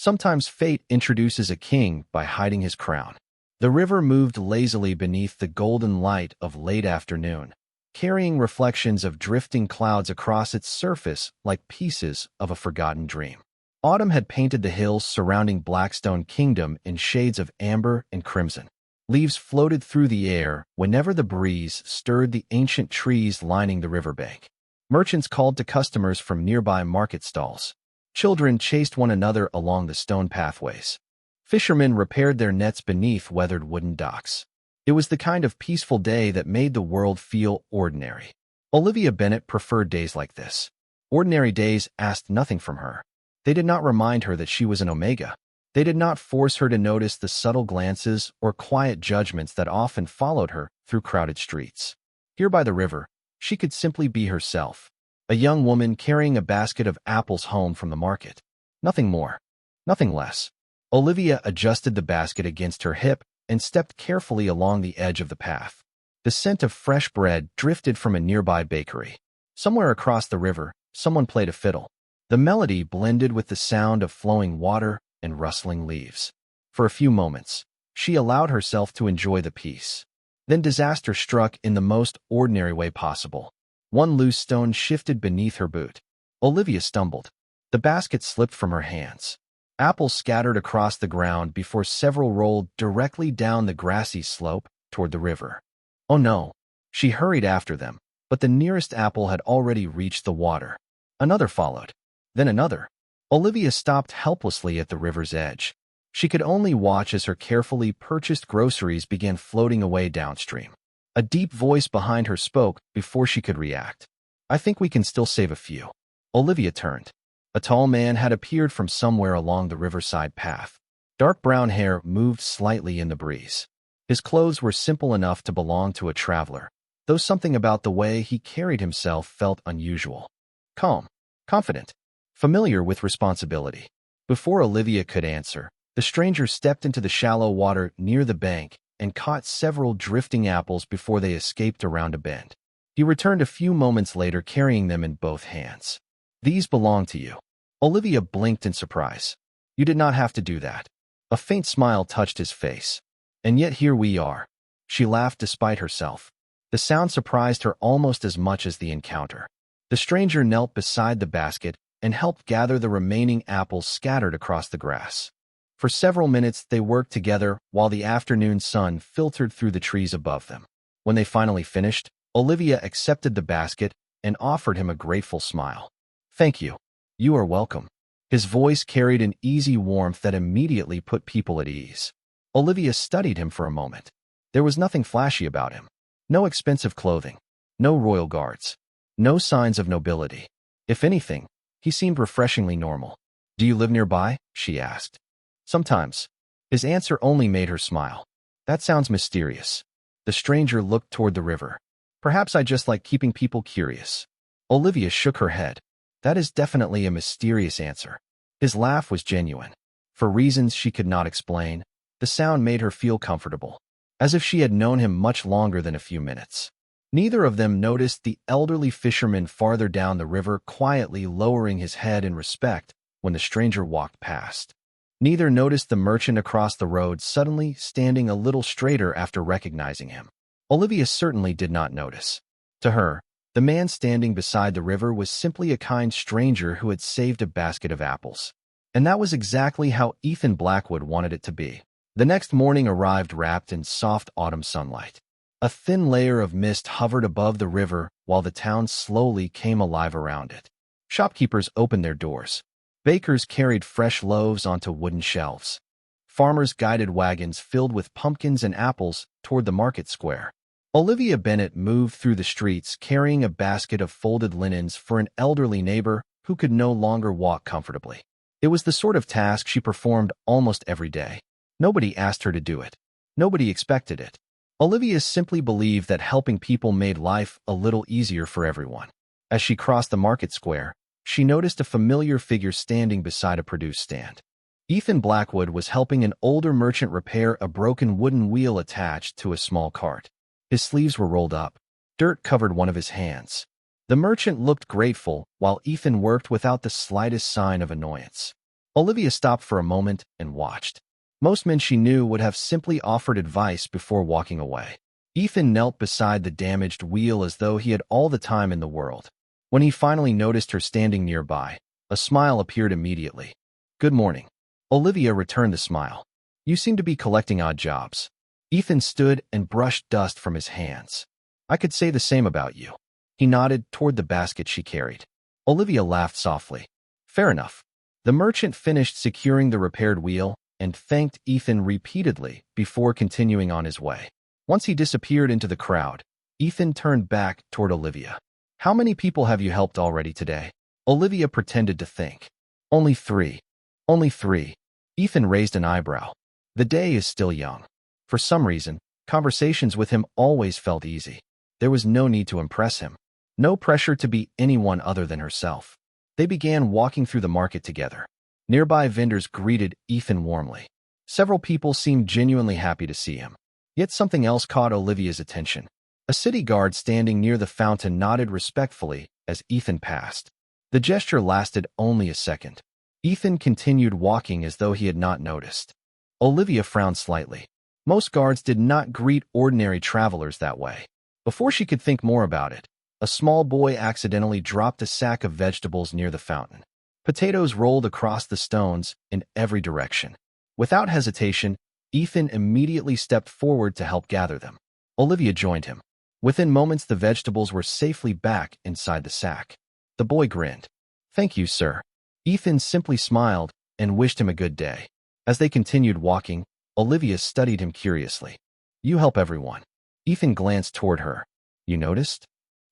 Sometimes fate introduces a king by hiding his crown. The river moved lazily beneath the golden light of late afternoon, carrying reflections of drifting clouds across its surface like pieces of a forgotten dream. Autumn had painted the hills surrounding Blackstone Kingdom in shades of amber and crimson. Leaves floated through the air whenever the breeze stirred the ancient trees lining the riverbank. Merchants called to customers from nearby market stalls. Children chased one another along the stone pathways. Fishermen repaired their nets beneath weathered wooden docks. It was the kind of peaceful day that made the world feel ordinary. Olivia Bennet preferred days like this. Ordinary days asked nothing from her. They did not remind her that she was an Omega. They did not force her to notice the subtle glances or quiet judgments that often followed her through crowded streets. Here by the river, she could simply be herself, a young woman carrying a basket of apples home from the market. Nothing more, nothing less. Olivia adjusted the basket against her hip and stepped carefully along the edge of the path. The scent of fresh bread drifted from a nearby bakery. Somewhere across the river, someone played a fiddle. The melody blended with the sound of flowing water and rustling leaves. For a few moments, she allowed herself to enjoy the peace. Then disaster struck in the most ordinary way possible. One loose stone shifted beneath her boot. Olivia stumbled. The basket slipped from her hands. Apples scattered across the ground before several rolled directly down the grassy slope toward the river. Oh no! She hurried after them, but the nearest apple had already reached the water. Another followed. Then another. Olivia stopped helplessly at the river's edge. She could only watch as her carefully purchased groceries began floating away downstream. A deep voice behind her spoke before she could react. "I think we can still save a few." Olivia turned. A tall man had appeared from somewhere along the riverside path. Dark brown hair moved slightly in the breeze. His clothes were simple enough to belong to a traveler, though something about the way he carried himself felt unusual. Calm, confident, familiar with responsibility. Before Olivia could answer, the stranger stepped into the shallow water near the bank and caught several drifting apples before they escaped around a bend. He returned a few moments later carrying them in both hands. "These belong to you." Olivia blinked in surprise. "You did not have to do that." A faint smile touched his face. "And yet here we are." She laughed despite herself. The sound surprised her almost as much as the encounter. The stranger knelt beside the basket and helped gather the remaining apples scattered across the grass. For several minutes they worked together while the afternoon sun filtered through the trees above them. When they finally finished, Olivia accepted the basket and offered him a grateful smile. "Thank you. You are welcome." His voice carried an easy warmth that immediately put people at ease. Olivia studied him for a moment. There was nothing flashy about him. No expensive clothing. No royal guards. No signs of nobility. If anything, he seemed refreshingly normal. "Do you live nearby?" she asked. "Sometimes." His answer only made her smile. "That sounds mysterious." The stranger looked toward the river. "Perhaps I just like keeping people curious." Olivia shook her head. "That is definitely a mysterious answer." His laugh was genuine. For reasons she could not explain, the sound made her feel comfortable, as if she had known him much longer than a few minutes. Neither of them noticed the elderly fisherman farther down the river quietly lowering his head in respect when the stranger walked past. Neither noticed the merchant across the road suddenly standing a little straighter after recognizing him. Olivia certainly did not notice. To her, the man standing beside the river was simply a kind stranger who had saved a basket of apples. And that was exactly how Ethan Blackwood wanted it to be. The next morning arrived wrapped in soft autumn sunlight. A thin layer of mist hovered above the river while the town slowly came alive around it. Shopkeepers opened their doors. Bakers carried fresh loaves onto wooden shelves. Farmers guided wagons filled with pumpkins and apples toward the market square. Olivia Bennet moved through the streets carrying a basket of folded linens for an elderly neighbor who could no longer walk comfortably. It was the sort of task she performed almost every day. Nobody asked her to do it. Nobody expected it. Olivia simply believed that helping people made life a little easier for everyone. As she crossed the market square, she noticed a familiar figure standing beside a produce stand. Ethan Blackwood was helping an older merchant repair a broken wooden wheel attached to a small cart. His sleeves were rolled up. Dirt covered one of his hands. The merchant looked grateful while Ethan worked without the slightest sign of annoyance. Olivia stopped for a moment and watched. Most men she knew would have simply offered advice before walking away. Ethan knelt beside the damaged wheel as though he had all the time in the world. When he finally noticed her standing nearby, a smile appeared immediately. "Good morning." Olivia returned the smile. "You seem to be collecting odd jobs." Ethan stood and brushed dust from his hands. "I could say the same about you." He nodded toward the basket she carried. Olivia laughed softly. "Fair enough." The merchant finished securing the repaired wheel and thanked Ethan repeatedly before continuing on his way. Once he disappeared into the crowd, Ethan turned back toward Olivia. "How many people have you helped already today?" Olivia pretended to think. "Only 3. Only 3. Ethan raised an eyebrow. The day is still young. For some reason, conversations with him always felt easy. There was no need to impress him. No pressure to be anyone other than herself. They began walking through the market together. Nearby vendors greeted Ethan warmly. Several people seemed genuinely happy to see him. Yet something else caught Olivia's attention. A city guard standing near the fountain nodded respectfully as Ethan passed. The gesture lasted only a second. Ethan continued walking as though he had not noticed. Olivia frowned slightly. Most guards did not greet ordinary travelers that way. Before she could think more about it, a small boy accidentally dropped a sack of vegetables near the fountain. Potatoes rolled across the stones in every direction. Without hesitation, Ethan immediately stepped forward to help gather them. Olivia joined him. Within moments, the vegetables were safely back inside the sack. The boy grinned. "Thank you, sir." Ethan simply smiled and wished him a good day. As they continued walking, Olivia studied him curiously. "You help everyone." Ethan glanced toward her. "You noticed?"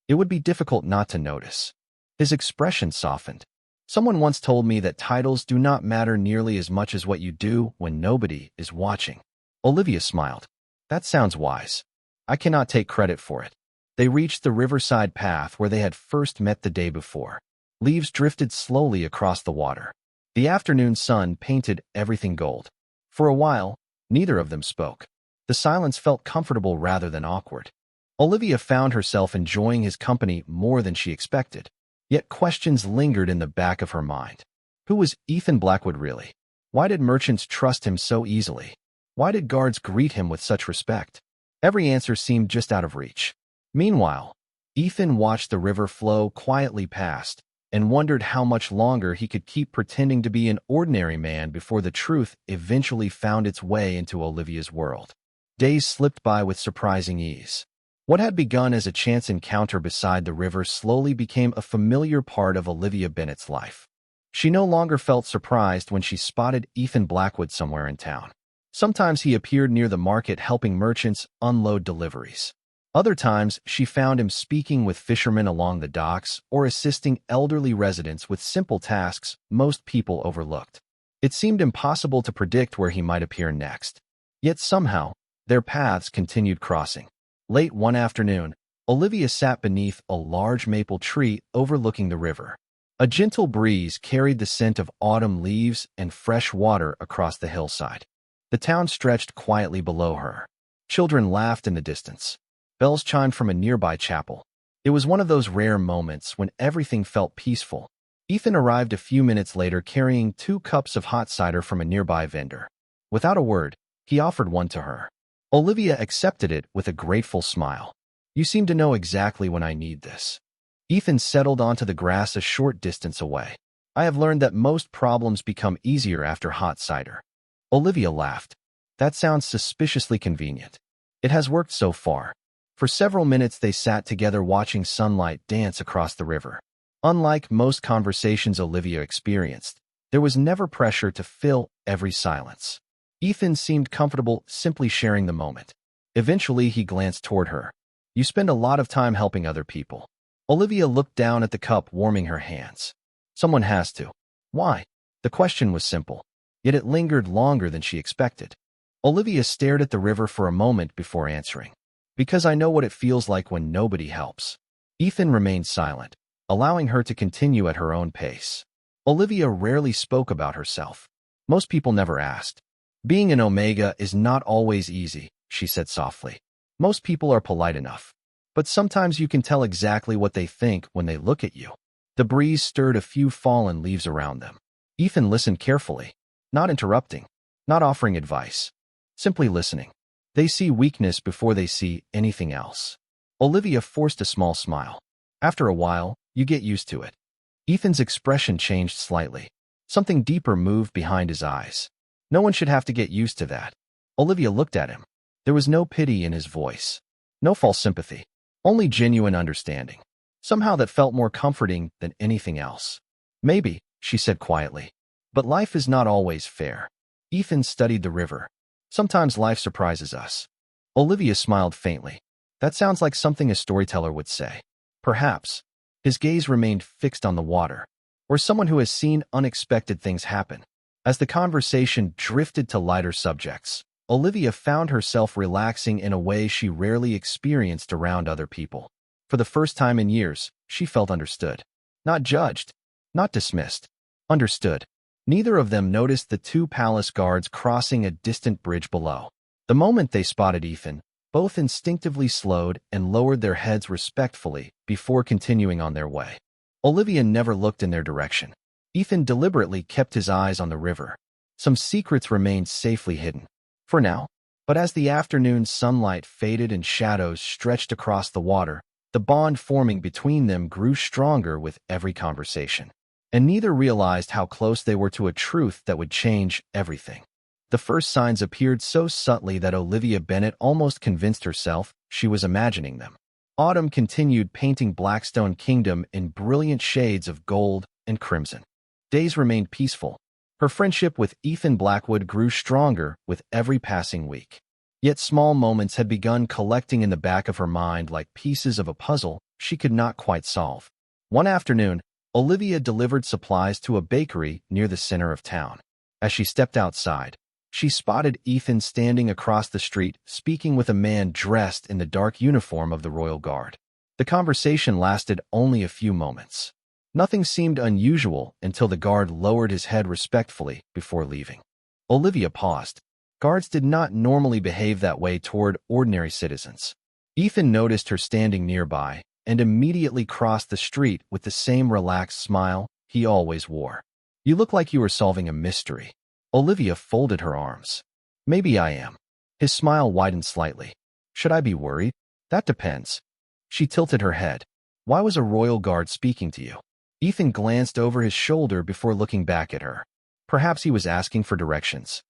It would be difficult not to notice. His expression softened. "Someone once told me that titles do not matter nearly as much as what you do when nobody is watching." Olivia smiled. "That sounds wise. I cannot take credit for it." They reached the riverside path where they had first met the day before. Leaves drifted slowly across the water. The afternoon sun painted everything gold. For a while, neither of them spoke. The silence felt comfortable rather than awkward. Olivia found herself enjoying his company more than she expected. Yet questions lingered in the back of her mind. Who was Ethan Blackwood really? Why did merchants trust him so easily? Why did guards greet him with such respect? Every answer seemed just out of reach. Meanwhile, Ethan watched the river flow quietly past and wondered how much longer he could keep pretending to be an ordinary man before the truth eventually found its way into Olivia's world. Days slipped by with surprising ease. What had begun as a chance encounter beside the river slowly became a familiar part of Olivia Bennett's life. She no longer felt surprised when she spotted Ethan Blackwood somewhere in town. Sometimes he appeared near the market helping merchants unload deliveries. Other times, she found him speaking with fishermen along the docks or assisting elderly residents with simple tasks most people overlooked. It seemed impossible to predict where he might appear next. Yet somehow, their paths continued crossing. Late one afternoon, Olivia sat beneath a large maple tree overlooking the river. A gentle breeze carried the scent of autumn leaves and fresh water across the hillside. The town stretched quietly below her. Children laughed in the distance. Bells chimed from a nearby chapel. It was one of those rare moments when everything felt peaceful. Ethan arrived a few minutes later carrying 2 cups of hot cider from a nearby vendor. Without a word, he offered one to her. Olivia accepted it with a grateful smile. "You seem to know exactly when I need this." Ethan settled onto the grass a short distance away. "I have learned that most problems become easier after hot cider." Olivia laughed. "That sounds suspiciously convenient." "It has worked so far." For several minutes they sat together watching sunlight dance across the river. Unlike most conversations Olivia experienced, there was never pressure to fill every silence. Ethan seemed comfortable simply sharing the moment. Eventually, he glanced toward her. "You spend a lot of time helping other people." Olivia looked down at the cup, warming her hands. "Someone has to." "Why?" The question was simple, yet it lingered longer than she expected. Olivia stared at the river for a moment before answering. "Because I know what it feels like when nobody helps." Ethan remained silent, allowing her to continue at her own pace. Olivia rarely spoke about herself. Most people never asked. "Being an Omega is not always easy," she said softly. "Most people are polite enough. But sometimes you can tell exactly what they think when they look at you." The breeze stirred a few fallen leaves around them. Ethan listened carefully, not interrupting, not offering advice, simply listening. They see weakness before they see anything else. Olivia forced a small smile. After a while, you get used to it. Ethan's expression changed slightly. Something deeper moved behind his eyes. No one should have to get used to that. Olivia looked at him. There was no pity in his voice. No false sympathy. Only genuine understanding. Somehow that felt more comforting than anything else. Maybe, she said quietly. But life is not always fair. Ethan studied the river. Sometimes life surprises us. Olivia smiled faintly. That sounds like something a storyteller would say. Perhaps. His gaze remained fixed on the water, or someone who has seen unexpected things happen. As the conversation drifted to lighter subjects, Olivia found herself relaxing in a way she rarely experienced around other people. For the first time in years, she felt understood. Not judged, not dismissed. Understood. Neither of them noticed the two palace guards crossing a distant bridge below. The moment they spotted Ethan, both instinctively slowed and lowered their heads respectfully before continuing on their way. Olivia never looked in their direction. Ethan deliberately kept his eyes on the river. Some secrets remained safely hidden. For now. But as the afternoon sunlight faded and shadows stretched across the water, the bond forming between them grew stronger with every conversation. And neither realized how close they were to a truth that would change everything. The first signs appeared so subtly that Olivia Bennet almost convinced herself she was imagining them. Autumn continued painting Blackstone Kingdom in brilliant shades of gold and crimson. Days remained peaceful. Her friendship with Ethan Blackwood grew stronger with every passing week. Yet small moments had begun collecting in the back of her mind like pieces of a puzzle she could not quite solve. One afternoon, Olivia delivered supplies to a bakery near the center of town. As she stepped outside, she spotted Ethan standing across the street, speaking with a man dressed in the dark uniform of the Royal Guard. The conversation lasted only a few moments. Nothing seemed unusual until the guard lowered his head respectfully before leaving. Olivia paused. Guards did not normally behave that way toward ordinary citizens. Ethan noticed her standing nearby and immediately crossed the street with the same relaxed smile he always wore. "You look like you were solving a mystery." Olivia folded her arms. "Maybe I am." His smile widened slightly. "Should I be worried?" "That depends." She tilted her head. "Why was a royal guard speaking to you?" Ethan glanced over his shoulder before looking back at her. Perhaps he was asking for directions.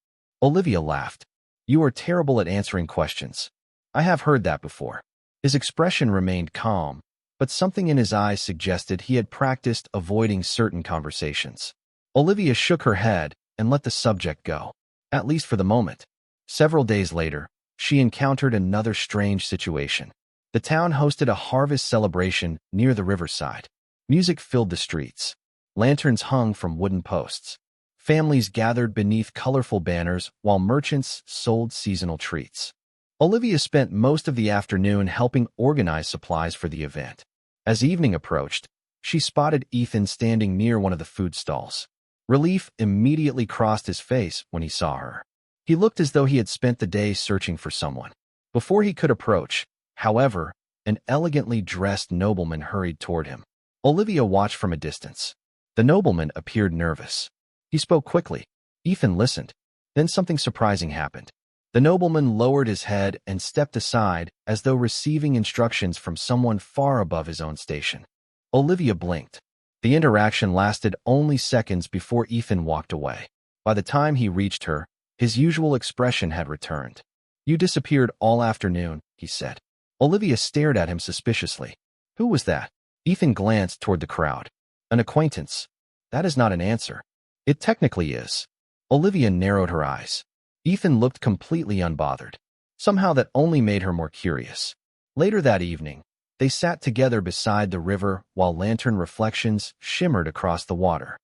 Olivia laughed. "You are terrible at answering questions." "I have heard that before." His expression remained calm, but something in his eyes suggested he had practiced avoiding certain conversations. Olivia shook her head and let the subject go, at least for the moment. Several days later, she encountered another strange situation. The town hosted a harvest celebration near the riverside. Music filled the streets. Lanterns hung from wooden posts. Families gathered beneath colorful banners while merchants sold seasonal treats. Olivia spent most of the afternoon helping organize supplies for the event. As evening approached, she spotted Ethan standing near one of the food stalls. Relief immediately crossed his face when he saw her. He looked as though he had spent the day searching for someone. Before he could approach, however, an elegantly dressed nobleman hurried toward him. Olivia watched from a distance. The nobleman appeared nervous. He spoke quickly. Ethan listened. Then something surprising happened. The nobleman lowered his head and stepped aside as though receiving instructions from someone far above his own station. Olivia blinked. The interaction lasted only seconds before Ethan walked away. By the time he reached her, his usual expression had returned. "You disappeared all afternoon," he said. Olivia stared at him suspiciously. "Who was that?" Ethan glanced toward the crowd. "An acquaintance." "That is not an answer." "It technically is." Olivia narrowed her eyes. Ethan looked completely unbothered. Somehow that only made her more curious. Later that evening, they sat together beside the river while lantern reflections shimmered across the water.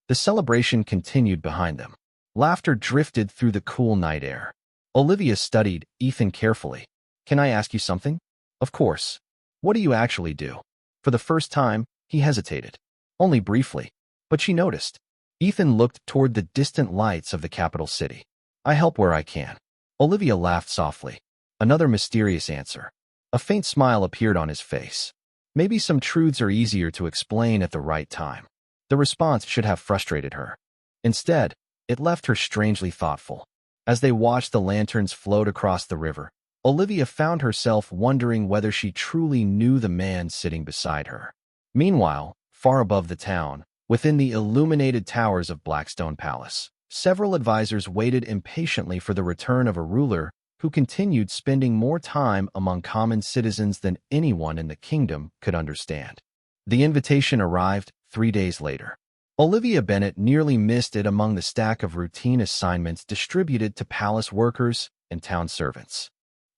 The celebration continued behind them. Laughter drifted through the cool night air. Olivia studied Ethan carefully. "Can I ask you something?" "Of course." "What do you actually do?" For the first time, he hesitated. Only briefly, but she noticed. Ethan looked toward the distant lights of the capital city. "I help where I can." Olivia laughed softly. Another mysterious answer. A faint smile appeared on his face. Maybe some truths are easier to explain at the right time. The response should have frustrated her. Instead, it left her strangely thoughtful. As they watched the lanterns float across the river, Olivia found herself wondering whether she truly knew the man sitting beside her. Meanwhile, far above the town, within the illuminated towers of Blackstone Palace, several advisors waited impatiently for the return of a ruler who continued spending more time among common citizens than anyone in the kingdom could understand. The invitation arrived 3 days later. Olivia Bennet nearly missed it among the stack of routine assignments distributed to palace workers and town servants.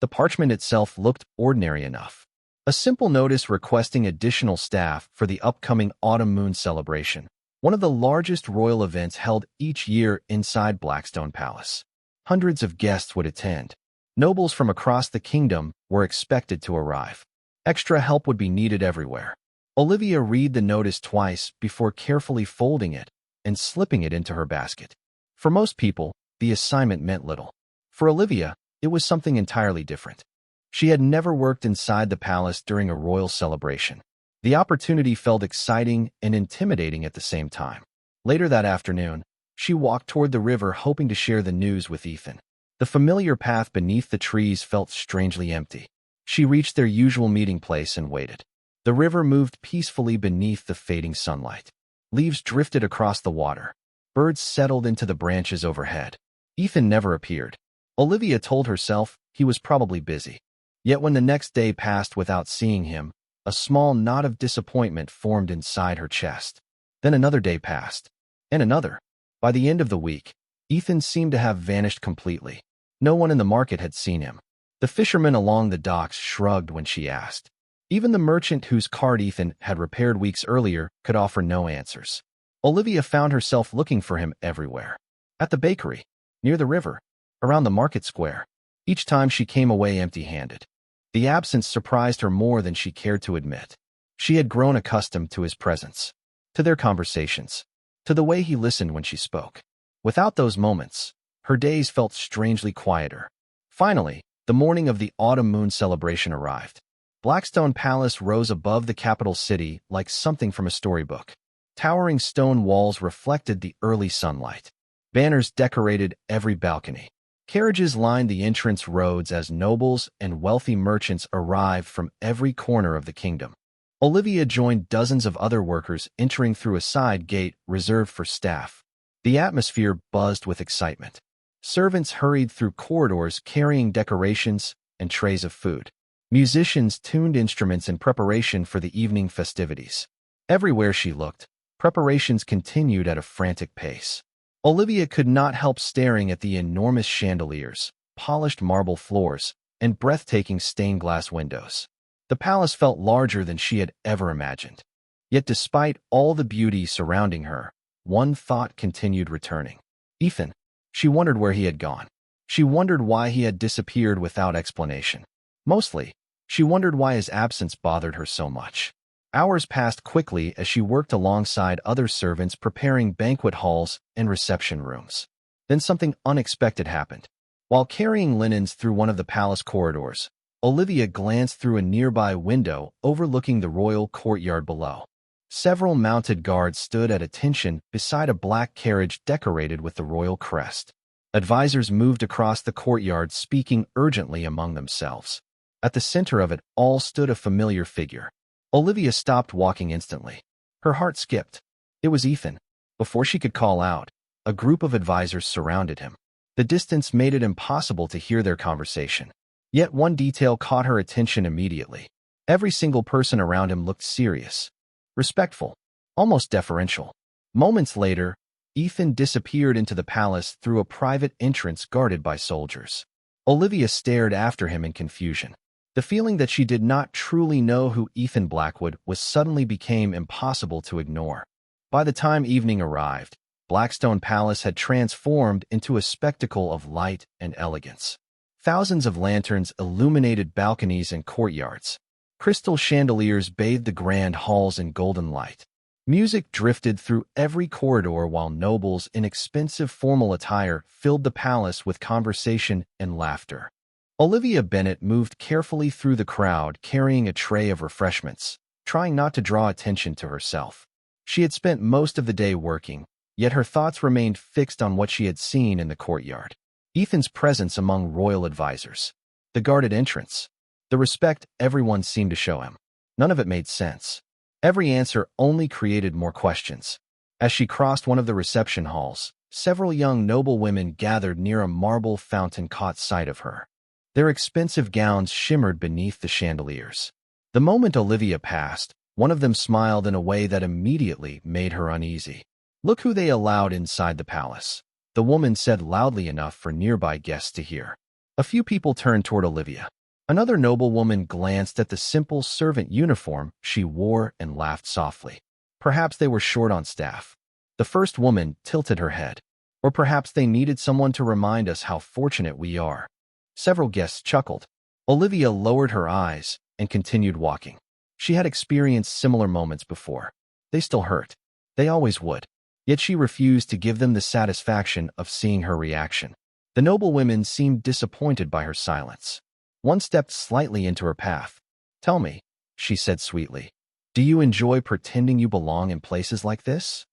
The parchment itself looked ordinary enough. A simple notice requesting additional staff for the upcoming autumn moon celebration, one of the largest royal events held each year inside Blackstone Palace. Hundreds of guests would attend. Nobles from across the kingdom were expected to arrive. Extra help would be needed everywhere. Olivia read the notice twice before carefully folding it and slipping it into her basket. For most people, the assignment meant little. For Olivia, it was something entirely different. She had never worked inside the palace during a royal celebration. The opportunity felt exciting and intimidating at the same time. Later that afternoon, she walked toward the river hoping to share the news with Ethan. The familiar path beneath the trees felt strangely empty. She reached their usual meeting place and waited. The river moved peacefully beneath the fading sunlight. Leaves drifted across the water. Birds settled into the branches overhead. Ethan never appeared. Olivia told herself he was probably busy. Yet when the next day passed without seeing him, a small knot of disappointment formed inside her chest. Then another day passed. And another. By the end of the week, Ethan seemed to have vanished completely. No one in the market had seen him. The fishermen along the docks shrugged when she asked. Even the merchant whose cart Ethan had repaired weeks earlier could offer no answers. Olivia found herself looking for him everywhere. At the bakery, near the river, around the market square. Each time she came away empty-handed. The absence surprised her more than she cared to admit. She had grown accustomed to his presence, to their conversations, to the way he listened when she spoke. Without those moments, her days felt strangely quieter. Finally, the morning of the autumn moon celebration arrived. Blackstone Palace rose above the capital city like something from a storybook. Towering stone walls reflected the early sunlight. Banners decorated every balcony. Carriages lined the entrance roads as nobles and wealthy merchants arrived from every corner of the kingdom. Olivia joined dozens of other workers entering through a side gate reserved for staff. The atmosphere buzzed with excitement. Servants hurried through corridors carrying decorations and trays of food. Musicians tuned instruments in preparation for the evening festivities. Everywhere she looked, preparations continued at a frantic pace. Olivia could not help staring at the enormous chandeliers, polished marble floors, and breathtaking stained glass windows. The palace felt larger than she had ever imagined. Yet despite all the beauty surrounding her, one thought continued returning. Ethan. She wondered where he had gone. She wondered why he had disappeared without explanation. Mostly, she wondered why his absence bothered her so much. Hours passed quickly as she worked alongside other servants preparing banquet halls and reception rooms. Then something unexpected happened. While carrying linens through one of the palace corridors, Olivia glanced through a nearby window overlooking the royal courtyard below. Several mounted guards stood at attention beside a black carriage decorated with the royal crest. Advisors moved across the courtyard speaking urgently among themselves. At the center of it all stood a familiar figure. Olivia stopped walking instantly. Her heart skipped. It was Ethan. Before she could call out, a group of advisors surrounded him. The distance made it impossible to hear their conversation. Yet one detail caught her attention immediately. Every single person around him looked serious, respectful, almost deferential. Moments later, Ethan disappeared into the palace through a private entrance guarded by soldiers. Olivia stared after him in confusion. The feeling that she did not truly know who Ethan Blackwood was suddenly became impossible to ignore. By the time evening arrived, Blackstone Palace had transformed into a spectacle of light and elegance. Thousands of lanterns illuminated balconies and courtyards. Crystal chandeliers bathed the grand halls in golden light. Music drifted through every corridor while nobles in expensive formal attire filled the palace with conversation and laughter. Olivia Bennet moved carefully through the crowd carrying a tray of refreshments, trying not to draw attention to herself. She had spent most of the day working, Yet her thoughts remained fixed on what she had seen in the courtyard. Ethan's presence among royal advisors. The guarded entrance. The respect everyone seemed to show him. None of it made sense. Every answer only created more questions. As she crossed one of the reception halls, several young noble women gathered near a marble fountain caught sight of her. Their expensive gowns shimmered beneath the chandeliers. The moment Olivia passed, one of them smiled in a way that immediately made her uneasy. "Look who they allowed inside the palace," the woman said loudly enough for nearby guests to hear. A few people turned toward Olivia. Another noblewoman glanced at the simple servant uniform she wore and laughed softly. Perhaps they were short on staff. The first woman tilted her head. Or perhaps they needed someone to remind us how fortunate we are. Several guests chuckled. Olivia lowered her eyes and continued walking. She had experienced similar moments before. They still hurt. They always would. Yet she refused to give them the satisfaction of seeing her reaction. The noblewomen seemed disappointed by her silence. One stepped slightly into her path. "Tell me," she said sweetly, "do you enjoy pretending you belong in places like this?"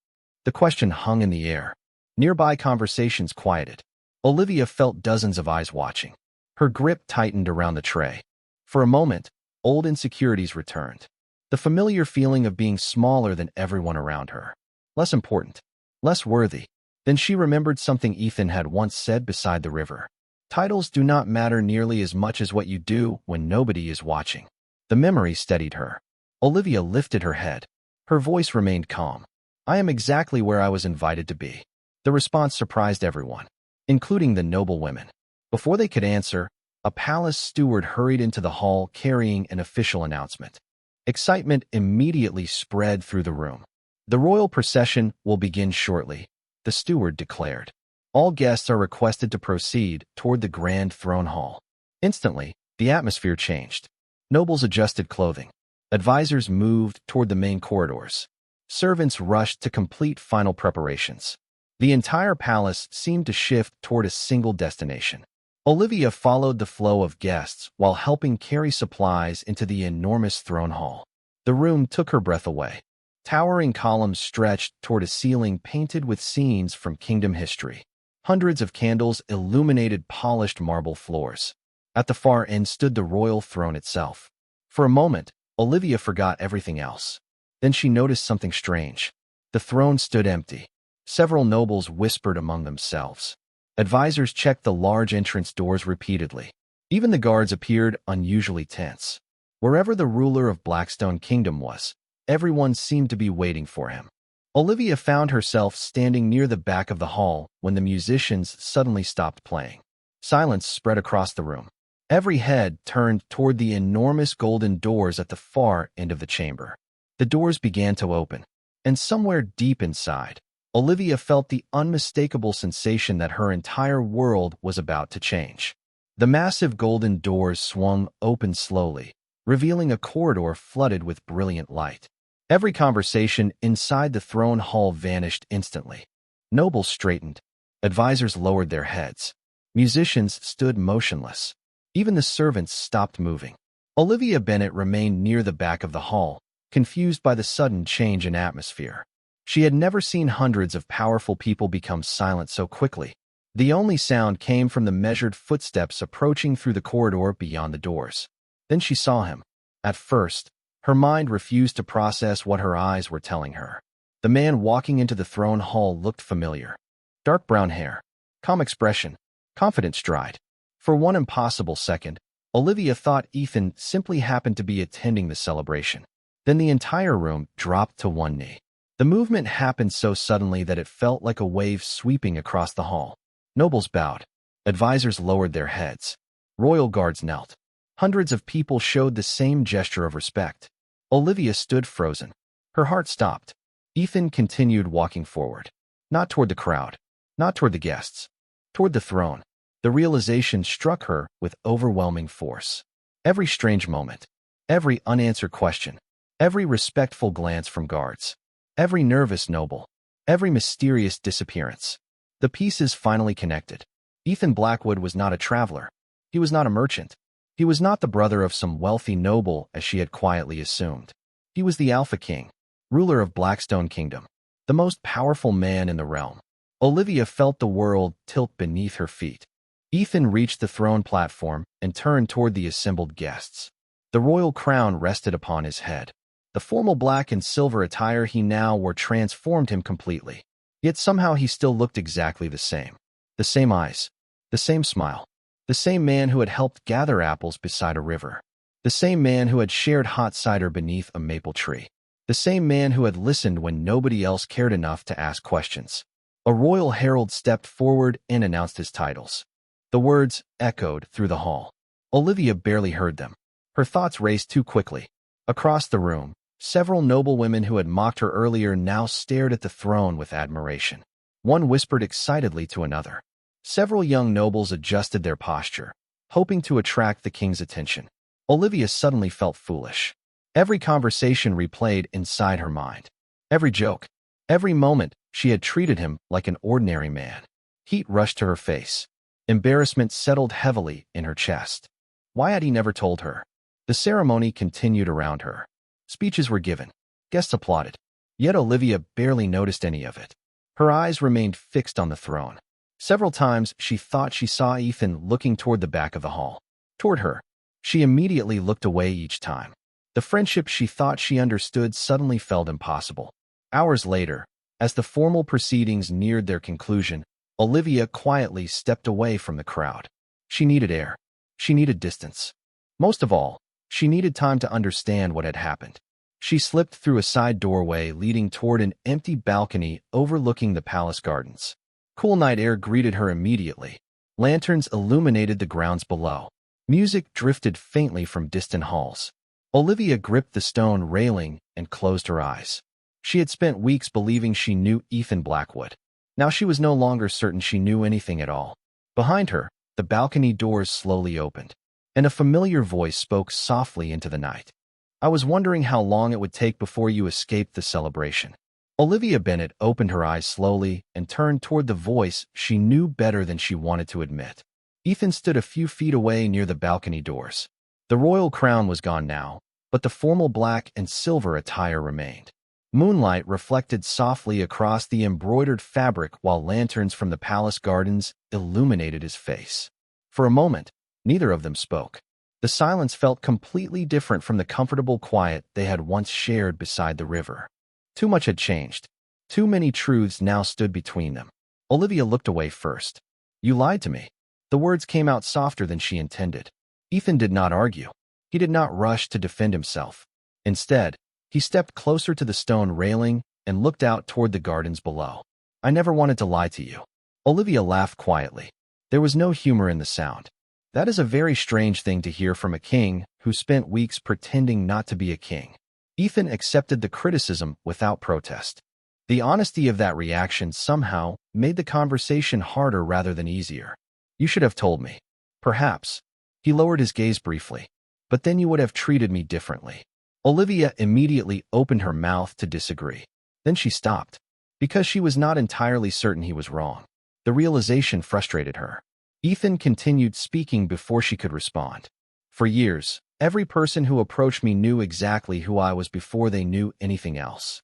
The question hung in the air. Nearby conversations quieted. Olivia felt dozens of eyes watching. Her grip tightened around the tray. For a moment, old insecurities returned. The familiar feeling of being smaller than everyone around her. Less important. Less worthy. Then she remembered something Ethan had once said beside the river. Titles do not matter nearly as much as what you do when nobody is watching. The memory steadied her. Olivia lifted her head. Her voice remained calm. "I am exactly where I was invited to be." The response surprised everyone, including the noble women. Before they could answer, a palace steward hurried into the hall carrying an official announcement. Excitement immediately spread through the room. "The royal procession will begin shortly," the steward declared. "All guests are requested to proceed toward the grand throne hall." Instantly, the atmosphere changed. Nobles adjusted clothing. Advisors moved toward the main corridors. Servants rushed to complete final preparations. The entire palace seemed to shift toward a single destination. Olivia followed the flow of guests while helping carry supplies into the enormous throne hall. The room took her breath away. Towering columns stretched toward a ceiling painted with scenes from kingdom history. Hundreds of candles illuminated polished marble floors. At the far end stood the royal throne itself. For a moment, Olivia forgot everything else. Then she noticed something strange. The throne stood empty. Several nobles whispered among themselves. Advisors checked the large entrance doors repeatedly. Even the guards appeared unusually tense. Wherever the ruler of Blackstone Kingdom was, everyone seemed to be waiting for him. Olivia found herself standing near the back of the hall when the musicians suddenly stopped playing. Silence spread across the room. Every head turned toward the enormous golden doors at the far end of the chamber. The doors began to open, and somewhere deep inside, Olivia felt the unmistakable sensation that her entire world was about to change. The massive golden doors swung open slowly, revealing a corridor flooded with brilliant light. Every conversation inside the throne hall vanished instantly. Nobles straightened. Advisors lowered their heads. Musicians stood motionless. Even the servants stopped moving. Olivia Bennet remained near the back of the hall, confused by the sudden change in atmosphere. She had never seen hundreds of powerful people become silent so quickly. The only sound came from the measured footsteps approaching through the corridor beyond the doors. Then she saw him. At first, her mind refused to process what her eyes were telling her. The man walking into the throne hall looked familiar. Dark brown hair, calm expression, confident stride. For one impossible second, Olivia thought Ethan simply happened to be attending the celebration. Then the entire room dropped to one knee. The movement happened so suddenly that it felt like a wave sweeping across the hall. Nobles bowed. Advisors lowered their heads. Royal guards knelt. Hundreds of people showed the same gesture of respect. Olivia stood frozen. Her heart stopped. Ethan continued walking forward. Not toward the crowd. Not toward the guests. Toward the throne. The realization struck her with overwhelming force. Every strange moment. Every unanswered question. Every respectful glance from guards. Every nervous noble. Every mysterious disappearance. The pieces finally connected. Ethan Blackwood was not a traveler. He was not a merchant. He was not the brother of some wealthy noble as she had quietly assumed. He was the Alpha King, ruler of Blackstone Kingdom. the most powerful man in the realm. Olivia felt the world tilt beneath her feet. Ethan reached the throne platform and turned toward the assembled guests. The royal crown rested upon his head. The formal black and silver attire he now wore transformed him completely. Yet somehow he still looked exactly the same. The same eyes, the same smile, the same man who had helped gather apples beside a river, the same man who had shared hot cider beneath a maple tree, the same man who had listened when nobody else cared enough to ask questions. A royal herald stepped forward and announced his titles. The words echoed through the hall. Olivia barely heard them. Her thoughts raced too quickly. Across the room, several noblewomen who had mocked her earlier now stared at the throne with admiration. One whispered excitedly to another. Several young nobles adjusted their posture, hoping to attract the king's attention. Olivia suddenly felt foolish. Every conversation replayed inside her mind. Every joke, every moment, she had treated him like an ordinary man. Heat rushed to her face. Embarrassment settled heavily in her chest. Why had he never told her? The ceremony continued around her. Speeches were given. Guests applauded. Yet Olivia barely noticed any of it. Her eyes remained fixed on the throne. Several times she thought she saw Ethan looking toward the back of the hall. Toward her. She immediately looked away each time. The friendship she thought she understood suddenly felt impossible. Hours later, as the formal proceedings neared their conclusion, Olivia quietly stepped away from the crowd. She needed air. She needed distance. Most of all, she needed time to understand what had happened. She slipped through a side doorway leading toward an empty balcony overlooking the palace gardens. Cool night air greeted her immediately. Lanterns illuminated the grounds below. Music drifted faintly from distant halls. Olivia gripped the stone railing and closed her eyes. She had spent weeks believing she knew Ethan Blackwood. Now she was no longer certain she knew anything at all. Behind her, the balcony doors slowly opened, and a familiar voice spoke softly into the night. I was wondering how long it would take before you escaped the celebration. Olivia Bennet opened her eyes slowly and turned toward the voice she knew better than she wanted to admit. Ethan stood a few feet away near the balcony doors. The royal crown was gone now, but the formal black and silver attire remained. Moonlight reflected softly across the embroidered fabric while lanterns from the palace gardens illuminated his face. For a moment, neither of them spoke. The silence felt completely different from the comfortable quiet they had once shared beside the river. Too much had changed. Too many truths now stood between them. Olivia looked away first. You lied to me. The words came out softer than she intended. Ethan did not argue. He did not rush to defend himself. Instead, he stepped closer to the stone railing and looked out toward the gardens below. I never wanted to lie to you. Olivia laughed quietly. There was no humor in the sound. That is a very strange thing to hear from a king who spent weeks pretending not to be a king. Ethan accepted the criticism without protest. The honesty of that reaction somehow made the conversation harder rather than easier. You should have told me. Perhaps. He lowered his gaze briefly. But then you would have treated me differently. Olivia immediately opened her mouth to disagree. Then she stopped, because she was not entirely certain he was wrong. The realization frustrated her. Ethan continued speaking before she could respond. For years, every person who approached me knew exactly who I was before they knew anything else.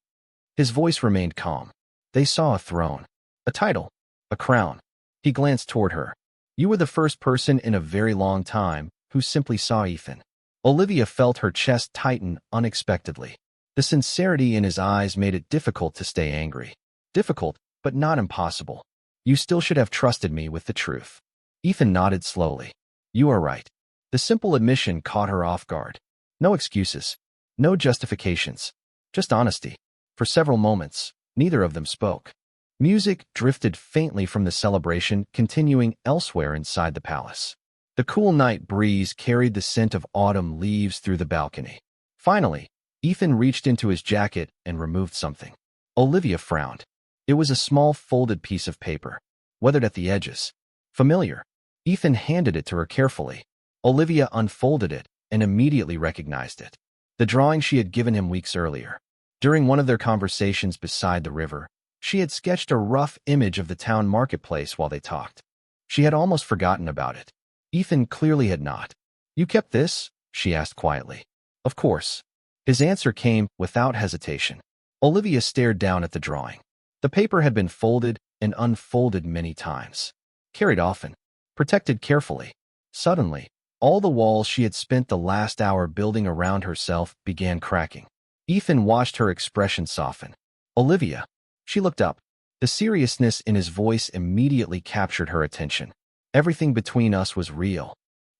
His voice remained calm. They saw a throne, a title, a crown. He glanced toward her. You were the first person in a very long time who simply saw Ethan. Olivia felt her chest tighten unexpectedly. The sincerity in his eyes made it difficult to stay angry. Difficult, but not impossible. You still should have trusted me with the truth. Ethan nodded slowly. You are right. The simple admission caught her off guard. No excuses. No justifications. Just honesty. For several moments, neither of them spoke. Music drifted faintly from the celebration, continuing elsewhere inside the palace. The cool night breeze carried the scent of autumn leaves through the balcony. Finally, Ethan reached into his jacket and removed something. Olivia frowned. It was a small folded piece of paper, weathered at the edges. Familiar. Ethan handed it to her carefully. Olivia unfolded it and immediately recognized it. The drawing she had given him weeks earlier. During one of their conversations beside the river, she had sketched a rough image of the town marketplace while they talked. She had almost forgotten about it. Ethan clearly had not. You kept this? She asked quietly. Of course. His answer came without hesitation. Olivia stared down at the drawing. The paper had been folded and unfolded many times, carried often, protected carefully. Suddenly, all the walls she had spent the last hour building around herself began cracking. Ethan watched her expression soften. "Olivia." She looked up. The seriousness in his voice immediately captured her attention. "Everything between us was real."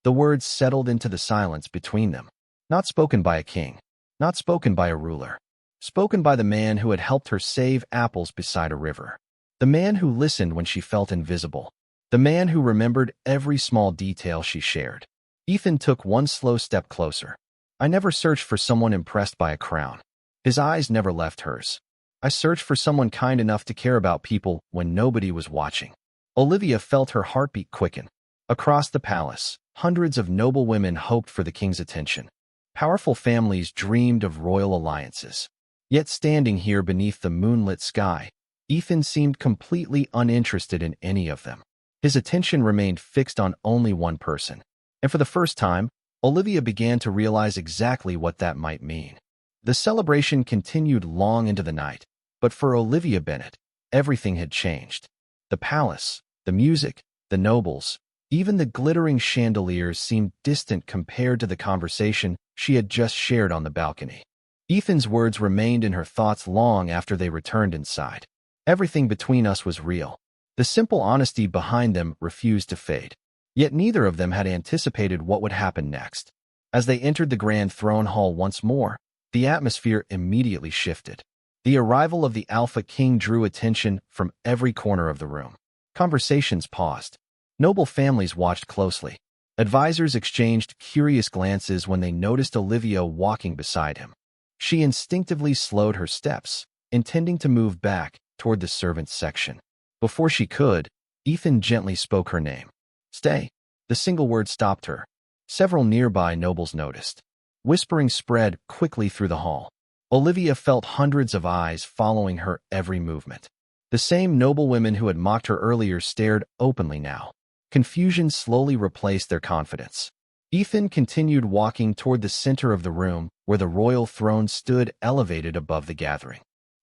The words settled into the silence between them. Not spoken by a king, not spoken by a ruler. Spoken by the man who had helped her save apples beside a river. The man who listened when she felt invisible. The man who remembered every small detail she shared. Ethan took one slow step closer. "I never searched for someone impressed by a crown." His eyes never left hers. "I searched for someone kind enough to care about people when nobody was watching." Olivia felt her heartbeat quicken. Across the palace, hundreds of noble women hoped for the king's attention. Powerful families dreamed of royal alliances. Yet standing here beneath the moonlit sky, Ethan seemed completely uninterested in any of them. His attention remained fixed on only one person. And for the first time, Olivia began to realize exactly what that might mean. The celebration continued long into the night, but for Olivia Bennet, everything had changed. The palace, the music, the nobles, even the glittering chandeliers seemed distant compared to the conversation she had just shared on the balcony. Ethan's words remained in her thoughts long after they returned inside. Everything between us was real. The simple honesty behind them refused to fade. Yet neither of them had anticipated what would happen next. As they entered the grand throne hall once more, the atmosphere immediately shifted. The arrival of the Alpha King drew attention from every corner of the room. Conversations paused. Noble families watched closely. Advisors exchanged curious glances when they noticed Olivia walking beside him. She instinctively slowed her steps, intending to move back toward the servants' section. Before she could, Ethan gently spoke her name. "Stay." The single word stopped her. Several nearby nobles noticed. Whispering spread quickly through the hall. Olivia felt hundreds of eyes following her every movement. The same noble women who had mocked her earlier stared openly now. Confusion slowly replaced their confidence. Ethan continued walking toward the center of the room where the royal throne stood elevated above the gathering.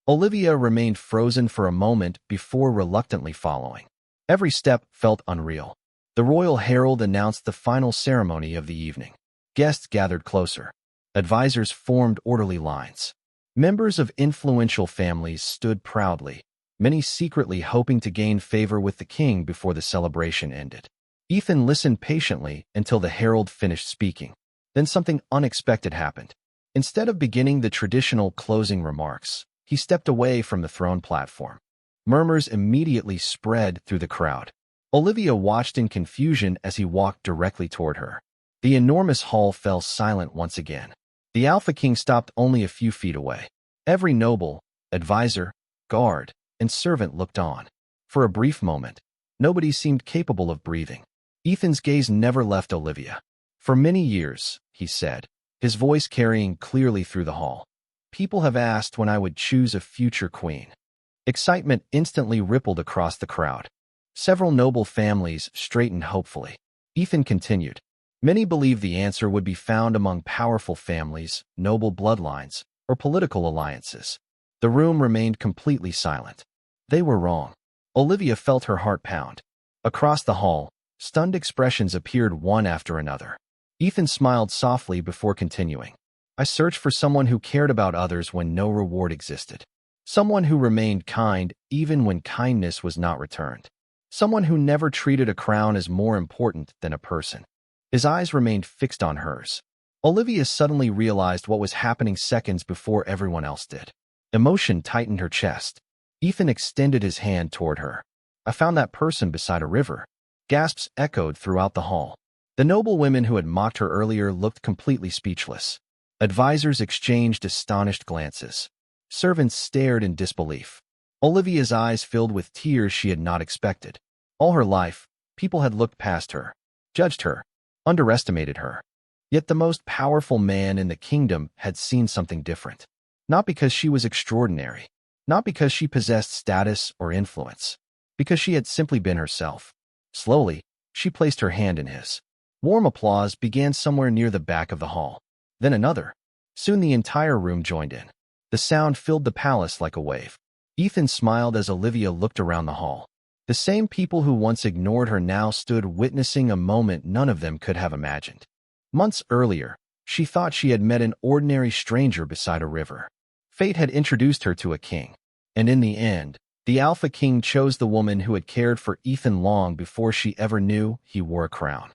Olivia remained frozen for a moment before reluctantly following. Every step felt unreal. The royal herald announced the final ceremony of the evening. Guests gathered closer. Advisors formed orderly lines. Members of influential families stood proudly, many secretly hoping to gain favor with the king before the celebration ended. Ethan listened patiently until the herald finished speaking. Then something unexpected happened. Instead of beginning the traditional closing remarks, he stepped away from the throne platform. Murmurs immediately spread through the crowd. Olivia watched in confusion as he walked directly toward her. The enormous hall fell silent once again. The Alpha King stopped only a few feet away. Every noble, advisor, guard, and servant looked on. For a brief moment, nobody seemed capable of breathing. Ethan's gaze never left Olivia. "For many years," he said, his voice carrying clearly through the hall, "people have asked when I would choose a future queen." Excitement instantly rippled across the crowd. Several noble families straightened hopefully. Ethan continued. "Many believe the answer would be found among powerful families, noble bloodlines, or political alliances." The room remained completely silent. They were wrong. Olivia felt her heart pound. Across the hall, stunned expressions appeared one after another. Ethan smiled softly before continuing. "I searched for someone who cared about others when no reward existed. Someone who remained kind even when kindness was not returned. Someone who never treated a crown as more important than a person." His eyes remained fixed on hers. Olivia suddenly realized what was happening seconds before everyone else did. Emotion tightened her chest. Ethan extended his hand toward her. "I found that person beside a river." Gasps echoed throughout the hall. The noble women who had mocked her earlier looked completely speechless. Advisors exchanged astonished glances. Servants stared in disbelief. Olivia's eyes filled with tears she had not expected. All her life, people had looked past her, judged her, underestimated her. Yet the most powerful man in the kingdom had seen something different. Not because she was extraordinary, not because she possessed status or influence, because she had simply been herself. Slowly, she placed her hand in his. Warm applause began somewhere near the back of the hall. Then another. Soon the entire room joined in. The sound filled the palace like a wave. Ethan smiled as Olivia looked around the hall. The same people who once ignored her now stood witnessing a moment none of them could have imagined. Months earlier, she thought she had met an ordinary stranger beside a river. Fate had introduced her to a king. And in the end, the Alpha King chose the woman who had cared for Ethan long before she ever knew he wore a crown.